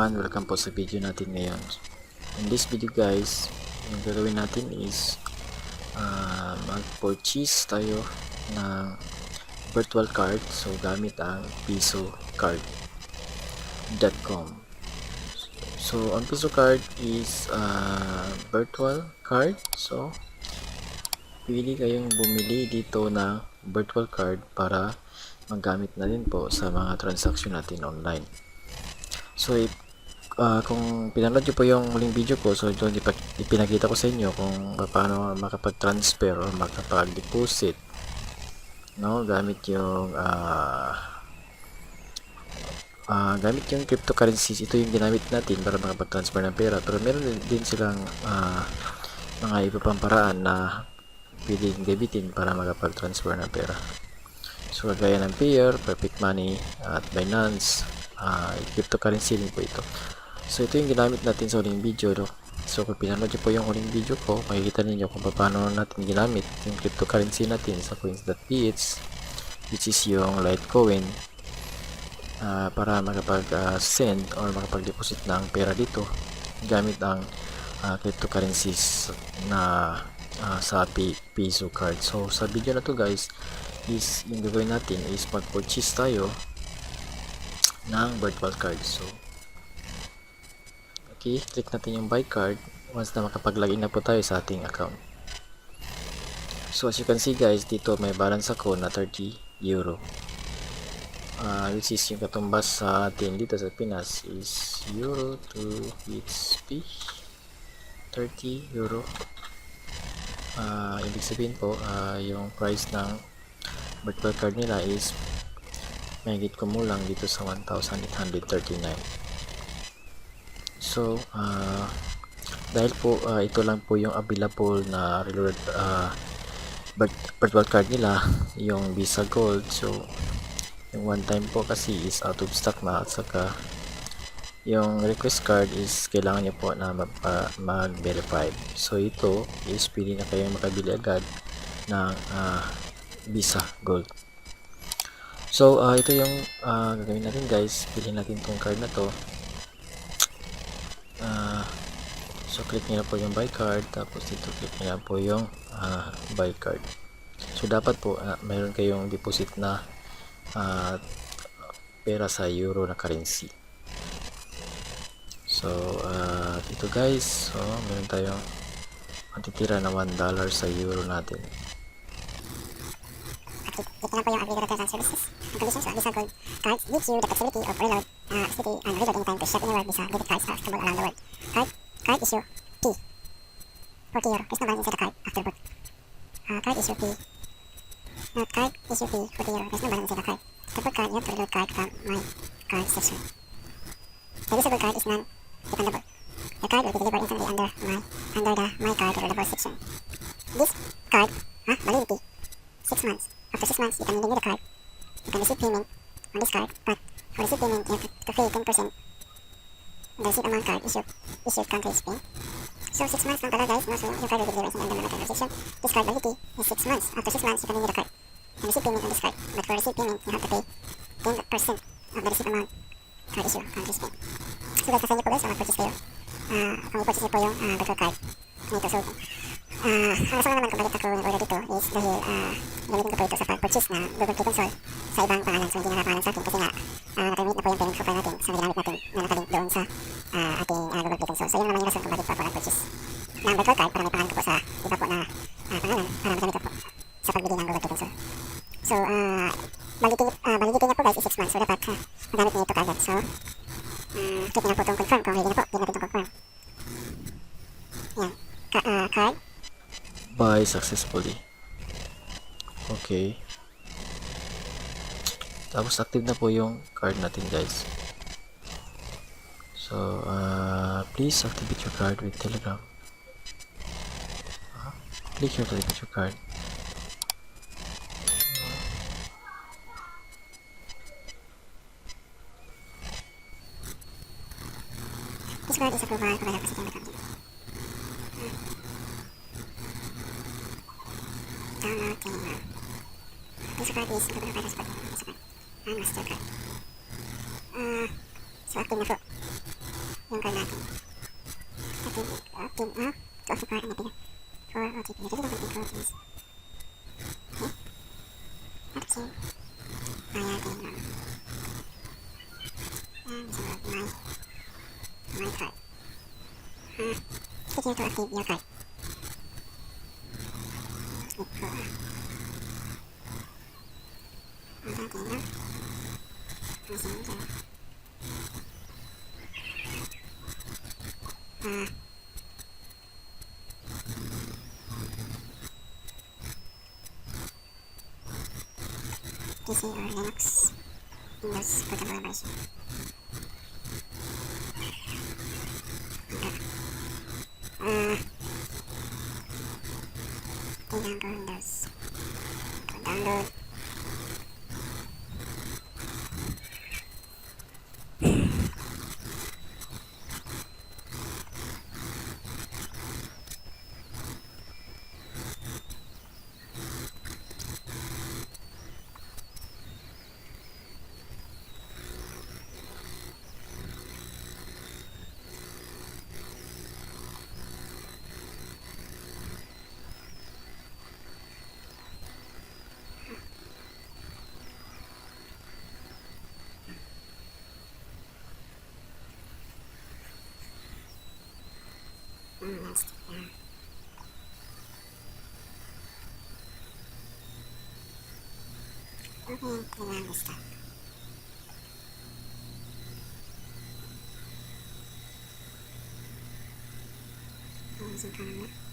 everyone, welcome po sa video natin ngayon. In this video guys, yung gagawin natin is mag-purchase tayo ng virtual card, so gamit ang pisocard.com. So ang Piso card is virtual card, so pili kayong bumili dito ng virtual card para magamit na din po sa mga transaction natin online. So kung pinanood nyo po yung huling video ko, so doon ipinakita ko sa inyo kung paano makapag-transfer o makapag-deposit, no, gamit yung cryptocurrencies. Ito yung ginamit natin para makapag-transfer ng pera, pero meron din silang mga iba pang paraan na pwedeng debitin para makapag-transfer ng pera. So gaya ng Payer, Perfect Money at Binance, cryptocurrency din po ito. So ito yung ginamit natin sa huling video, no? So kung pinanood nyo po yung huling video ko, makikita ninyo kung paano natin ginamit yung cryptocurrency natin sa coins.ph, which is yung Litecoin, para makapag-send or makapag-deposit ng pera dito gamit ang cryptocurrencies na sa Piso card. So sa video na to guys, is yung gagawin natin is mag-purchase tayo ng virtual card. So okay, click natin yung buy card once na makapag-login na po tayo sa ating account. So as you can see guys, dito may balance ako na 30 euro, which is yung katumbas sa atin dito sa Pinas is euro to HP 30 euro. Ibig sabihin po, yung price ng virtual card nila is mahigit kumulang dito sa 1,839. So dahil po ito lang po yung available na virtual card nila, yung Visa Gold. So yung one time po kasi is out of stock na, at saka yung request card is kailangan nyo po na mag-verify. So ito is pwede na kayong makabili agad ng Visa Gold. So ito yung gagawin natin guys. Piliin natin tong card na to. So click nyo na po yung buy card, tapos dito click nyo na po yung buy card. So dapat po mayroon kayong deposit na pera sa euro na currency. So dito guys, so meron tayong matitira na $1 sa euro natin. Ito na po yung aggregator terms and services. Ang conditions sa Visa Gold cards gives you the possibility of reload, city and reload anytime to shop anywhere. Visa debit cards are acceptable around the world. Card issue P 40 euro. There's no balance inside the card after boot. Card issue P. Card issue P 40 euro. There's no balance inside the card. To put card, you have to reload card from my card section. The Visa Gold card is non-refundable. The card will be delivered instantly under the my card reloadable section. This card, validity 6 months. After 6 months, you can renew the card. You can receive payment on this card, but for receive payment, you have to pay 10% of the receipt amount card issued country is Spain. So 6 months lang pala guys, no? So yung card will be delivered under the conversation. This card validity is 6 months. After 6 months, you can renew the card and receive payment on this card. But for receive payment, you have to pay 10% of the receipt amount card issue country Spain. So guys, nasa inyo po guys, mag-purchase kayo. Kung i-purchase nyo po yung virtual card nito. So ang rason naman kung bakit ako nag-order dito is dahil gamitin ko po ito sa pag-purchase na Google Play Console sa ibang pangalan. So hindi na napangalan sa akin kasi nga nakamit na po yung payment profile natin sa ginamit natin na nakalink doon sa ating Google Play Console. So yun naman yung rason kung bakit po ako nag-purchase ng virtual card, para may pangalan ko po sa iba po na pangalan para magamit ko po sa pagbili ng Google Play Console. So validity niya po guys is 6 months. So dapat magamit niyo ito kagad. So click niyo na po itong confirm kung hindi na po. Click natin itong confirm. Yan. Card Buy successfully. Okay. Tapos active na po yung card natin guys. So please activate your card with Telegram. Click here to activate your card. This card is approval provided by Citibank account. Download Telegram. This card is approval by Citibank. This card. Mastercard. So active na po. yung card natin. To acquire an epic for OTP. Reveal the OTP code is. Okay. Not save. Ayan, tingnan. And so, my card. Click here to active your card. Click for. Ayan, tingnan. Messenger. PC or Linux, Windows portable version. Tingnan ko Windows. Download. Next. Okay, kailangan start. Ayusin ko lang na.